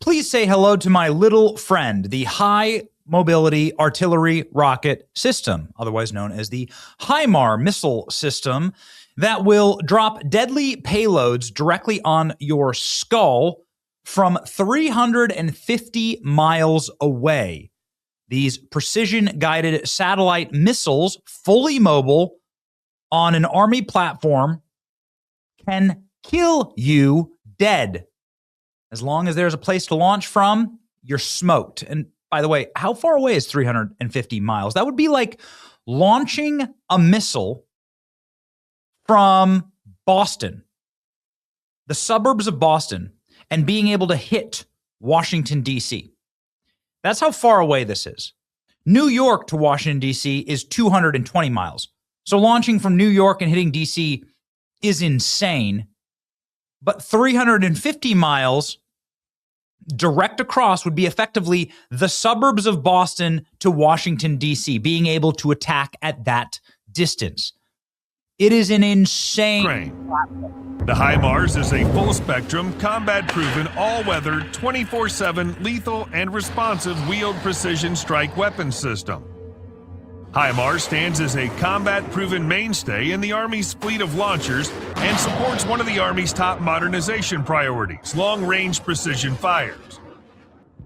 please say hello to my little friend, the High Mobility Artillery Rocket System, otherwise known as the HIMARS missile system, that will drop deadly payloads directly on your skull from 350 miles away. These precision-guided satellite missiles, fully mobile on an Army platform, can kill you dead. As long as there's a place to launch from, you're smoked. And by the way, how far away is 350 miles? That would be like launching a missile from Boston, the suburbs of Boston, and being able to hit Washington, D.C. That's how far away this is. New York to Washington, D.C. is 220 miles. So launching from New York and hitting D.C. is insane. But 350 miles direct across would be effectively the suburbs of Boston to Washington, D.C., being able to attack at that distance. It is an insane platform. The HIMARS is a full-spectrum, combat-proven, all-weather, 24/7 lethal and responsive wheeled precision strike weapon system. HIMARS stands as a combat-proven mainstay in the Army's fleet of launchers and supports one of the Army's top modernization priorities, long-range precision fires.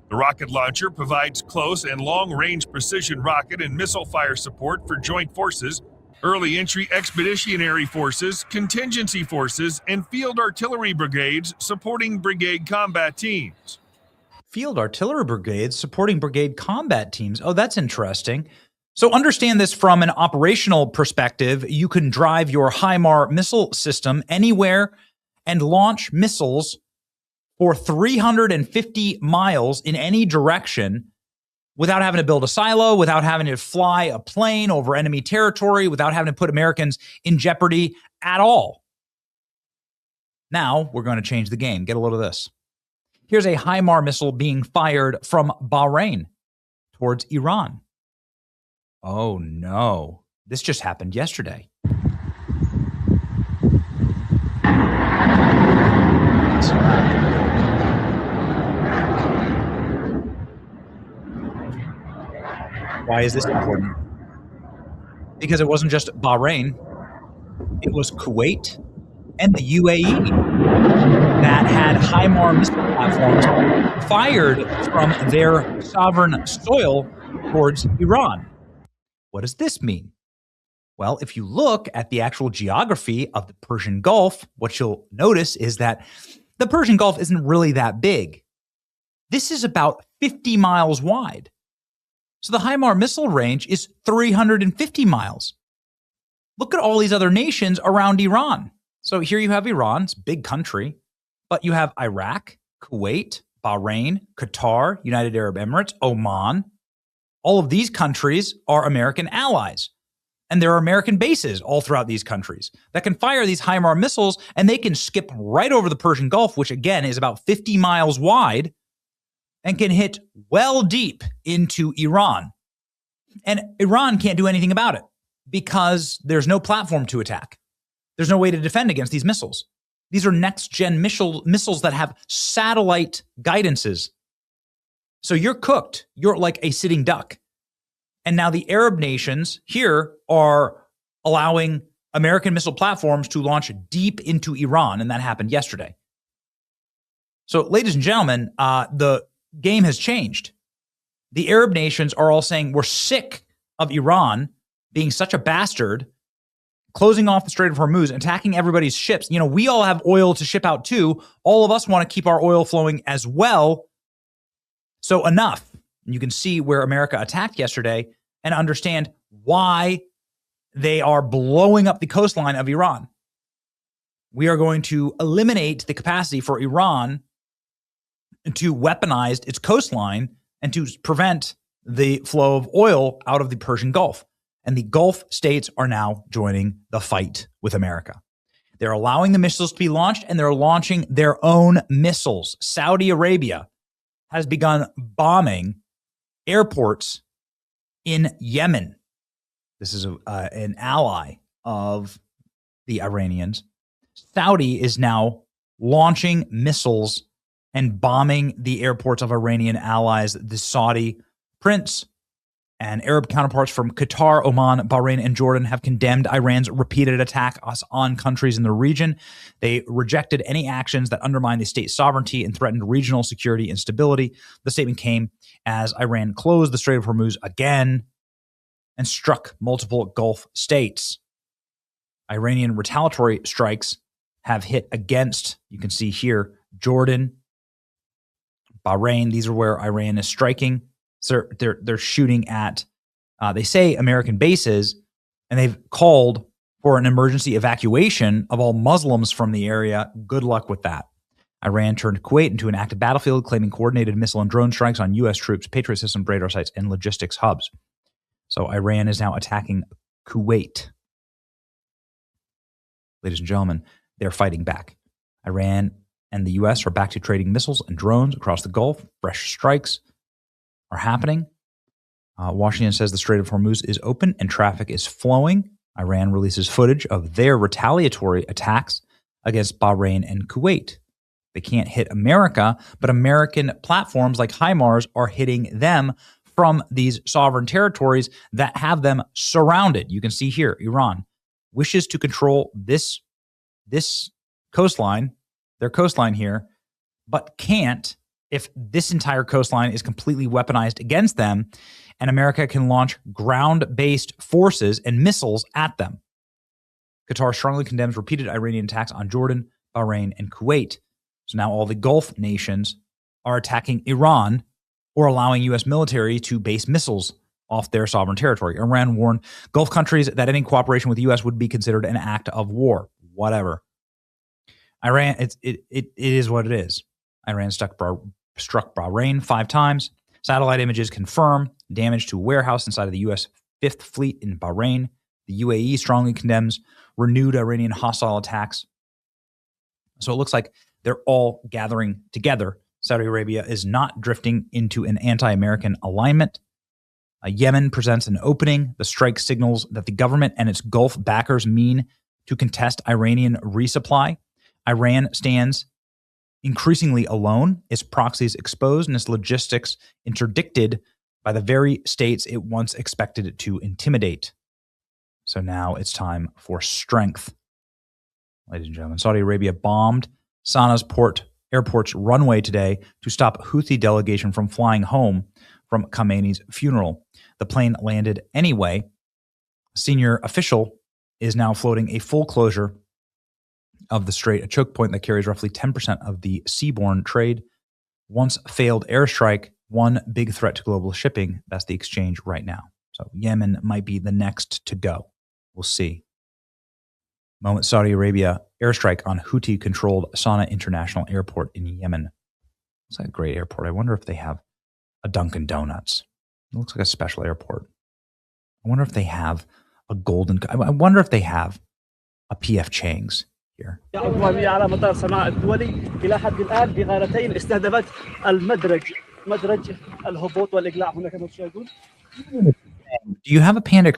The rocket launcher provides close and long-range precision rocket and missile fire support for joint forces, early entry expeditionary forces, contingency forces, and field artillery brigades supporting brigade combat teams. Field artillery brigades supporting brigade combat teams. Oh, that's interesting. So understand this from an operational perspective. You can drive your HIMARS missile system anywhere and launch missiles for 350 miles in any direction without having to build a silo, without having to fly a plane over enemy territory, without having to put Americans in jeopardy at all. Now we're going to change the game. Get a load of this. Here's a HIMARS missile being fired from Bahrain towards Iran. Oh no, this just happened yesterday. Why is this important? Because it wasn't just Bahrain, it was Kuwait and the UAE that had HIMARS missile platforms fired from their sovereign soil towards Iran. What does this mean? Well, if you look at the actual geography of the Persian Gulf, what you'll notice is that the Persian Gulf isn't really that big. This is about 50 miles wide. So the HIMARS missile range is 350 miles. Look at all these other nations around Iran. So here you have Iran, it's a big country, but you have Iraq, Kuwait, Bahrain, Qatar, United Arab Emirates, Oman. All of these countries are American allies. And there are American bases all throughout these countries that can fire these HIMARS missiles, and they can skip right over the Persian Gulf, which again is about 50 miles wide, and can hit well deep into Iran. And Iran can't do anything about it because there's no platform to attack. There's no way to defend against these missiles. These are next-gen missiles that have satellite guidances. So you're cooked. You're like a sitting duck. And now the Arab nations here are allowing American missile platforms to launch deep into Iran, and that happened yesterday. So, ladies and gentlemen, the game has changed. The Arab nations are all saying we're sick of Iran being such a bastard, closing off the Strait of Hormuz, attacking everybody's ships. You know, we all have oil to ship out too. All of us want to keep our oil flowing as well. So enough. And you can see where America attacked yesterday and understand why they are blowing up the coastline of Iran. We are going to eliminate the capacity for Iran to weaponize its coastline and to prevent the flow of oil out of the Persian Gulf. And the Gulf states are now joining the fight with America. They're allowing the missiles to be launched, and they're launching their own missiles. Saudi Arabia has begun bombing airports in Yemen. This is an ally of the Iranians. Saudi is now launching missiles and bombing the airports of Iranian allies. The Saudi prince and Arab counterparts from Qatar, Oman, Bahrain, and Jordan have condemned Iran's repeated attacks on countries in the region. They rejected any actions that undermine the state's sovereignty and threatened regional security and stability. The statement came as Iran closed the Strait of Hormuz again and struck multiple Gulf states. Iranian retaliatory strikes have hit against, you can see here, Jordan, Bahrain. These are where Iran is striking. So they're shooting at, they say, American bases, and they've called for an emergency evacuation of all Muslims from the area. Good luck with that. Iran turned Kuwait into an active battlefield, claiming coordinated missile and drone strikes on U.S. troops, Patriot system radar sites, and logistics hubs. So Iran is now attacking Kuwait. Ladies and gentlemen, they're fighting back. Iran and the U.S. are back to trading missiles and drones across the Gulf. Fresh strikes are happening. Washington says the Strait of Hormuz is open and traffic is flowing. Iran releases footage of their retaliatory attacks against Bahrain and Kuwait. They can't hit America, but American platforms like HIMARS are hitting them from these sovereign territories that have them surrounded. You can see here, Iran wishes to control this coastline, their coastline here, but can't if this entire coastline is completely weaponized against them, and America can launch ground-based forces and missiles at them. Qatar strongly condemns repeated Iranian attacks on Jordan, Bahrain, and Kuwait. So now all the Gulf nations are attacking Iran or allowing U.S. military to base missiles off their sovereign territory. Iran warned Gulf countries that any cooperation with the U.S. would be considered an act of war. Whatever. Iran, it is what it is. Iran struck Bahrain 5 times. Satellite images confirm damage to a warehouse inside of the U.S. Fifth Fleet in Bahrain. The UAE strongly condemns renewed Iranian hostile attacks. So it looks like they're all gathering together. Saudi Arabia is not drifting into an anti-American alignment. Yemen presents an opening. The strike signals that the government and its Gulf backers mean to contest Iranian resupply. Iran stands increasingly alone, its proxies exposed, and its logistics interdicted by the very states it once expected to intimidate. So now it's time for strength. Ladies and gentlemen, Saudi Arabia bombed Sana's airport's runway today to stop Houthi delegation from flying home from Khamenei's funeral. The plane landed anyway. A senior official is now floating a full closure of the Strait, a choke point that carries roughly 10% of the seaborne trade. Once failed airstrike, one big threat to global shipping. That's the exchange right now. So Yemen might be the next to go. We'll see. Moment Saudi Arabia airstrike on Houthi-controlled Sana'a International Airport in Yemen. It's a great airport. I wonder if they have a Dunkin' Donuts. It looks like a special airport. I wonder if they have a golden... I wonder if they have a P.F. Chang's here. Do you have a Panda?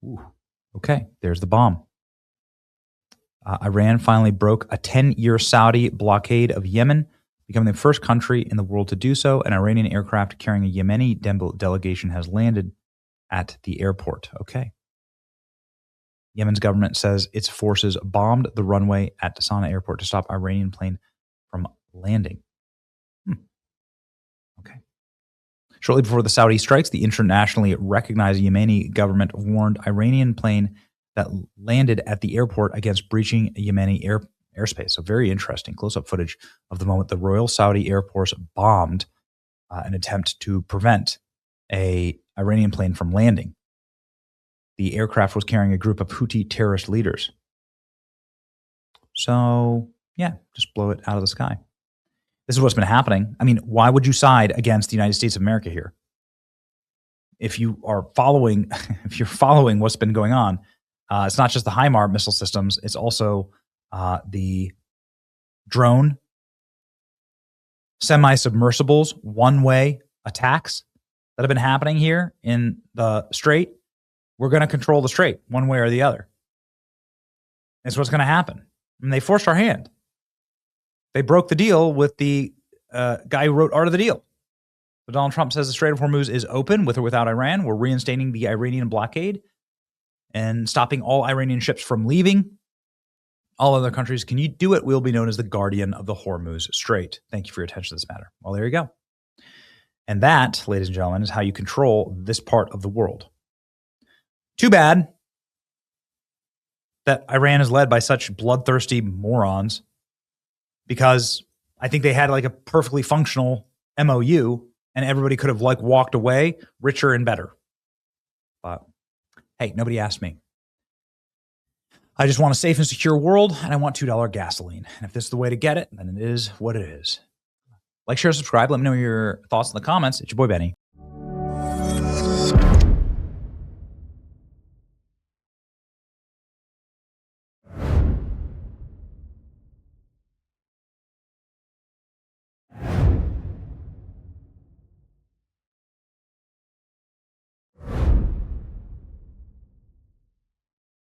Ooh, okay, there's the bomb. Iran finally broke a 10-year Saudi blockade of Yemen, becoming the first country in the world to do so. An Iranian aircraft carrying a Yemeni delegation has landed at the airport. Okay. Yemen's government says its forces bombed the runway at Sana'a Airport to stop Iranian plane from landing. Okay. Shortly before the Saudi strikes, the internationally recognized Yemeni government warned Iranian plane that landed at the airport against breaching Yemeni airspace. So very interesting. Close-up footage of the moment the Royal Saudi Air Force bombed an attempt to prevent a Iranian plane from landing. The aircraft was carrying a group of Houthi terrorist leaders. So, yeah, just blow it out of the sky. This is what's been happening. I mean, why would you side against the United States of America here? If you are following, if you're following what's been going on, it's not just the HIMARS missile systems. It's also the drone, semi-submersibles, one-way attacks that have been happening here in the Strait. We're going to control the Strait one way or the other. That's what's going to happen. And they forced our hand. They broke the deal with the guy who wrote Art of the Deal. So Donald Trump says the Strait of Hormuz is open with or without Iran. We're reinstating the Iranian blockade and stopping all Iranian ships from leaving. All other countries, can you do it? We'll be known as the guardian of the Hormuz Strait. Thank you for your attention to this matter. Well, there you go. And that, ladies and gentlemen, is how you control this part of the world. Too bad that Iran is led by such bloodthirsty morons, because I think they had like a perfectly functional MOU and everybody could have like walked away richer and better. But hey, nobody asked me. I just want a safe and secure world, and I want $2 gasoline. And if this is the way to get it, then it is what it is. Like, share, subscribe. Let me know your thoughts in the comments. It's your boy, Benny.